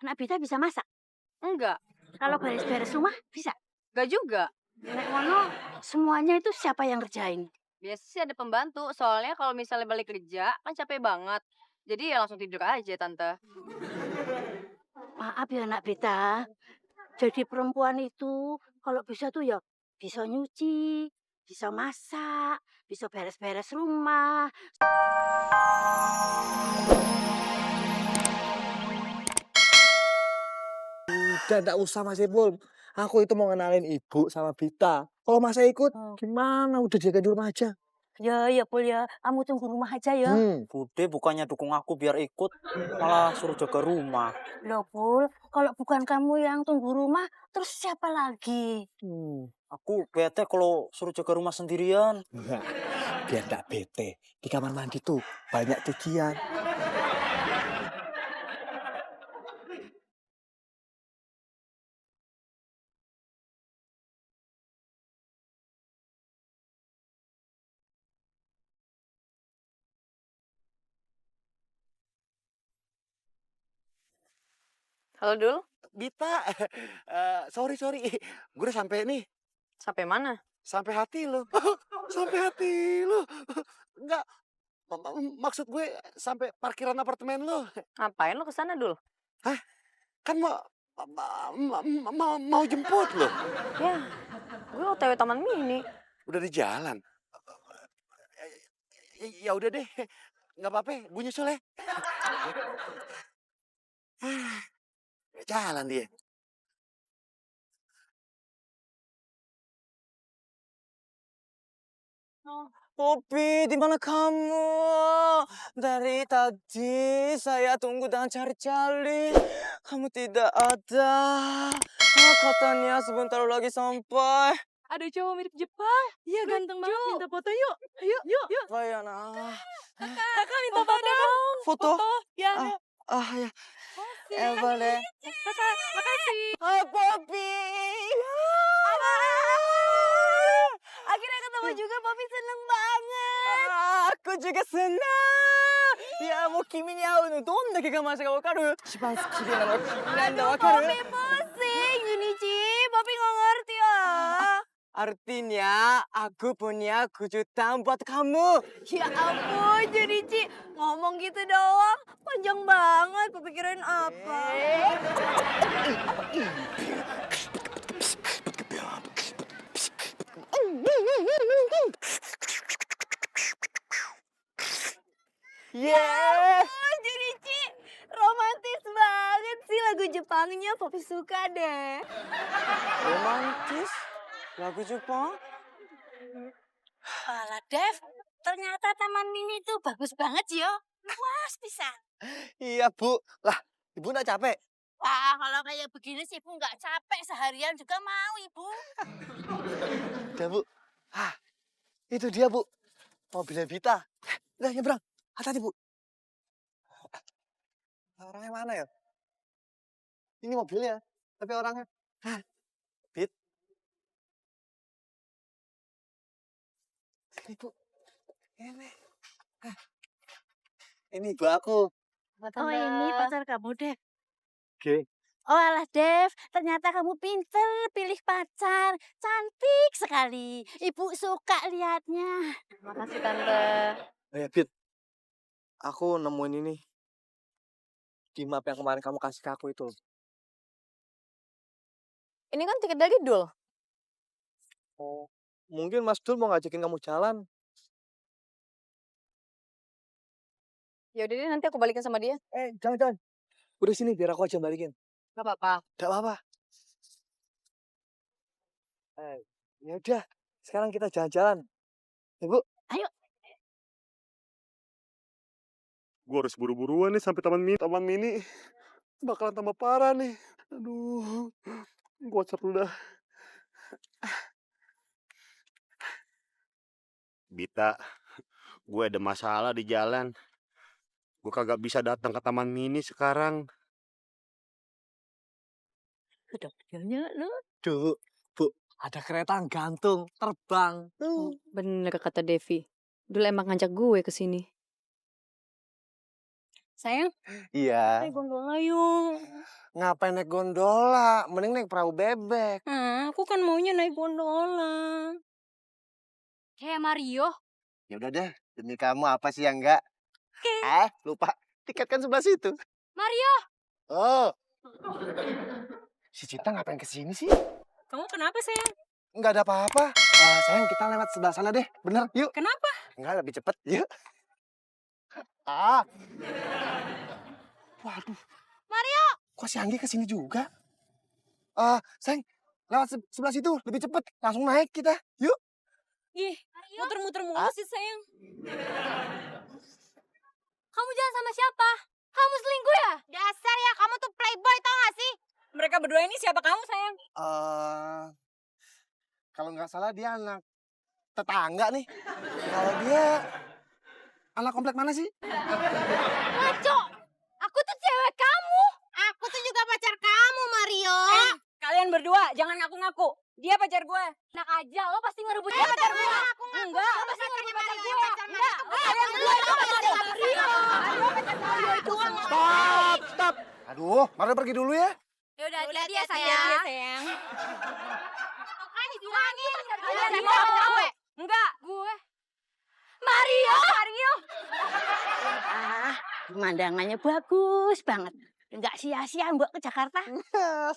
Anak Bita bisa masak? Enggak. Kalau beres-beres rumah bisa? Enggak juga. Nek ngono semuanya itu siapa yang ngerjain? Biasa sih ada pembantu. Soalnya kalau misalnya balik kerja kan capek banget. Jadi ya langsung tidur aja, Tante. Maaf ya Anak Bita, jadi perempuan itu kalau bisa tuh ya bisa nyuci, bisa masak, bisa beres-beres rumah. Udah, nggak usah Mas Ipul. Aku itu mau kenalin Ibu sama Bita. Kalau Mas ikut, gimana? Udah jaga di rumah aja. Ya Pul ya, kamu tunggu rumah aja ya. Bude bukannya dukung aku biar ikut, malah suruh jaga rumah. Loh Pul, kalau bukan kamu yang tunggu rumah, terus siapa lagi? Aku bete kalau suruh jaga rumah sendirian. Enggak, biar nggak bete. Di kamar mandi tuh banyak cucian. Halo, Dul. Bita, sorry. Gue udah sampai nih. Sampai mana? Sampai hati lo. Sampai hati lo. Enggak, maksud gue sampai parkiran apartemen lo. Ngapain lo kesana, Dul? Hah? Kan mau jemput lo. Ya, gue OTW Taman Mini. Udah di jalan. Ya udah deh. Nggak apa-apa, gue nyusul ya. Jalan dia. Popi, di mana kamu? Dari tadi saya tunggu dan cari-cari. Kamu tidak ada. Katanya sebentar lagi sampai. Ada cowok mirip Jepang. Iya, ganteng banget. Minta foto yuk. Yuk. Bayana. Kakak minta foto dong. Foto? Ya, Ya. Boleh. Kakak, makasih. Popi. Akhirnya ketemu juga, Popi seneng banget. Aku juga senang. Ya, mau kimi ni会うのどんだけ我慢したかわかる？一番綺麗なのは君なんだわかる？ Popi pusing, Junichi. Popi nggak ngerti ah. Artinya aku punya kejutan buat kamu. Ya ampun, Junichi. Ngomong gitu doang. Panjang banget, Popi kirain apa. Yeah. Junichi, romantis banget sih lagu Jepangnya. Popi suka deh. Romantis? Lagu Jepang? Alah Dev, ternyata Taman Mini itu bagus banget yo. Luas bisa. Iya, Bu. Lah, Ibu nggak capek? Wah, kalau kayak begini sih Ibu nggak capek seharian juga mau Ibu. Udah, Bu. Itu dia, Bu. Mobilnya Bita. Udah, nyebrang. Hati-hati, Bu. Orangnya mana ya? Ini mobilnya, tapi orangnya. Bit. Sini, Bu. Ini. Ini ibu aku. Oh ini pacar kamu Dev. Oke. Oh alah Dev, ternyata kamu pinter pilih pacar. Cantik sekali. Ibu suka lihatnya. Makasih, Tante. Oh ya, Bit. Aku nemuin ini. Di map yang kemarin kamu kasih ke aku itu. Ini kan tiket dari Dul. Oh, mungkin Mas Dul mau ngajakin kamu jalan. Ya udah deh, nanti aku balikin sama dia. Jangan. Udah sini, biar aku aja balikin. Gak apa-apa. Gak apa-apa. Ya udah, sekarang kita jalan-jalan. Ya, Bu. Ayo. Gue harus buru-buruan nih sampai taman mini. Bakalan tambah parah nih. Aduh, gue seru dah. Bita, gue ada masalah di jalan. Gue kagak bisa datang ke taman mini sekarang. Udah mobilnya lu. Duh, Bu, ada kereta gantung, terbang. Bener kata Devi. Dul emang ngajak gue ke sini. Sayang, Iya. naik gondola yuk. Ngapain naik gondola? Mending naik perahu bebek. Aku kan maunya naik gondola. Kayak Mario. Ya udah deh, demi kamu apa sih yang enggak? Lupa. Tiket kan sebelah situ. Mario. Oh. Si Cita ngapain kesini sih? Kamu kenapa, sayang? Enggak ada apa-apa. Sayang, kita lewat sebelah sana deh. Bener, yuk. Kenapa? Enggak, lebih cepet. Yuk. Waduh. Mario. Kok si Anggi kesini juga? Sayang, lewat sebelah situ. Lebih cepet. Langsung naik kita. Yuk. Ih, muter-muter mulu sih, sayang. Kamu jalan sama siapa? Kamu selingkuh ya? Dasar ya, kamu tuh playboy tau gak sih? Mereka berdua ini siapa kamu, sayang? Kalau nggak salah dia anak tetangga nih. Kalau dia anak komplek mana sih? Ngaco. Aku tuh cewek kamu. Aku tuh juga pacar kamu, Mario. Kalian berdua jangan ngaku-ngaku. Dia pacar gue. Enak aja, lo pasti ngerebut dia pacar gue. Enggak, Lo pasti ngerebut pacar gue. Enggak, Kalian berdua itu pacar Mario. Mario itu Stop. Aduh, Mario pergi dulu ya. Yaudah, hati-hati ya, Iya, sayang. sayang. Makanya dibilangin. Kalian Dia mau pacar gue? gue. Enggak. Gue. Mario. Pemandangannya bagus banget. Enggak sia-sia mbok ke Jakarta.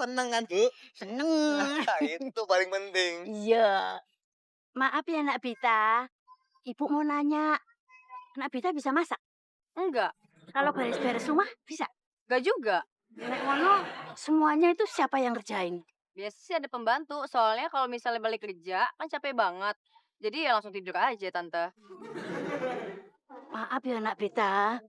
Seneng kan, Bu? Seneng. Itu paling penting. Iya. Maaf ya Nak Bita. Ibu mau nanya. Nak Bita bisa masak? Enggak. Kalau beres-beres rumah bisa? Enggak juga. Nek ngono semuanya itu siapa yang ngerjain? Biasa sih ada pembantu. Soalnya kalau misalnya balik kerja kan capek banget. Jadi ya langsung tidur aja, Tante. Maaf ya Nak Bita.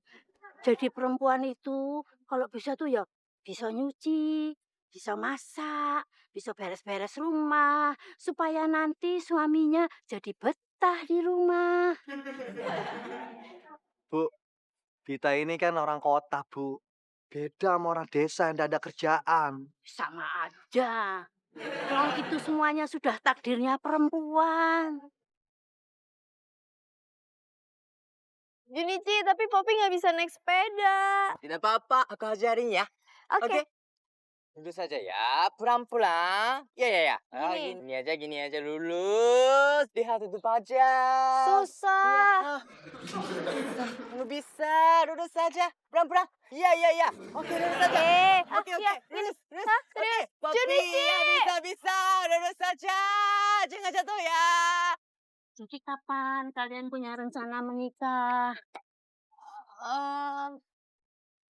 Jadi perempuan itu kalau bisa tuh ya bisa nyuci, bisa masak, bisa beres-beres rumah. Supaya nanti suaminya jadi betah di rumah. Bu, Bita ini kan orang kota, Bu. Beda sama orang desa yang tidak ada kerjaan. Sama aja. Kalau itu semuanya sudah takdirnya perempuan. Gini, Ci, tapi Poppy nggak bisa naik sepeda. Tidak apa-apa, aku ajarin ya. Oke. Duduk saja ya, pulang-pulang. Ya. Gini. Gini aja lulus. Lihat tutup aja. Susah. Kamu bisa, duduk saja. Pulang-pulang. Iya. Oke, duduk saja. Oke. Lulus. Oke, Poppy, bisa. Duduk saja. Jangan jatuh ya. Jadi kapan kalian punya rencana menikah?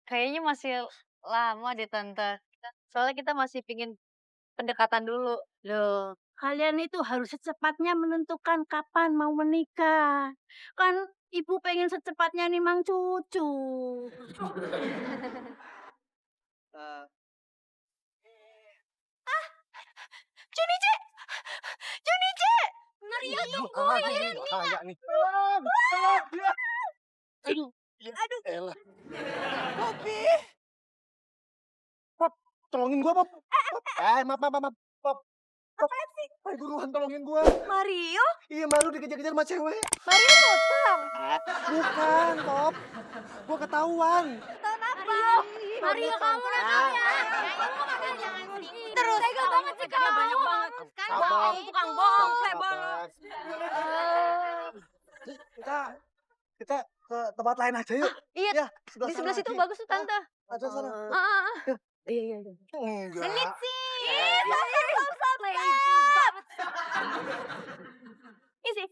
Kayaknya masih lama deh, Tante. Soalnya kita masih pingin pendekatan dulu. Loh, kalian itu harus secepatnya menentukan kapan mau menikah. Kan ibu pengen secepatnya nimang cucu. Junice! Mario tunggu. Kayak nih. Aduh, Elah. Poppy. Tolongin gua, Pop. Maaf. Pop. Apaan sih? Ayo buruan tolongin gua. Mario? Iya, Mario dikejar-kejar sama cewek. Mario ngutang. Bukan, Pop. Gua ketahuan. Kenapa? Mario kamu rekam ya. Terus. Tega banget sih kamu. Banyak banget. Sabar. Tukang bohong, Sabar. Kita ke tempat lain aja yuk. Iya, Ya, di sebelah situ lagi. bagus tuh, Tante. Ada sana. iya. Enggak. Genit sih. Isi.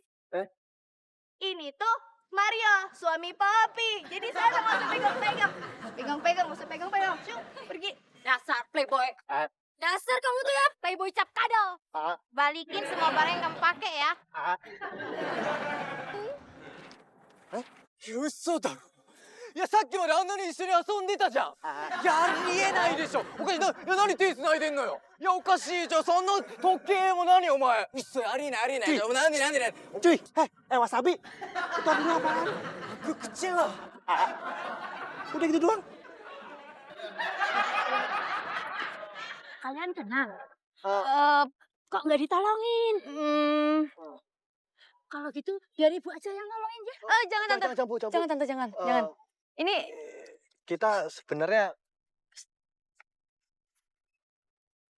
Ini tuh Mario, suami Poppy. Jadi saya nggak usah pegang-pegang. Pegang-pegang, nggak usah pegang-pegang. Syuk, pergi. Dasar playboy. Dasar kamu tuh ya, playboy cap kadal. Balikin semua barang yang kamu pakai ya. 嘘だろ。いや、さっきまであんなに一緒に遊んでたじゃん。いや、ありえないでしょ。おかしい。何手繋いでんのよ。いや、おかしいじゃん。そんな時計も何お前。嘘ありえない。何 Cuy, wasabi. Itu artinya apaan? Aku kecewa. Udah gitu doang. Kalian kenal? Kok nggak ditolongin? Kalau gitu biar ibu aja yang nolongin ya. Jangan, Tante. Jangan, Bu. Jangan, Tante, jangan. Jangan. Ini kita sebenarnya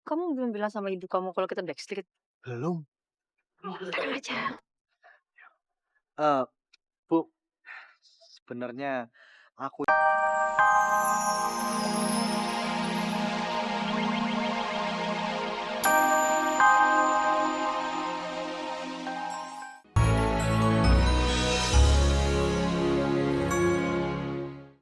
Kamu belum bilang sama ibu kamu kalau kita backstreet? belum. Tenang aja. Bu, sebenarnya aku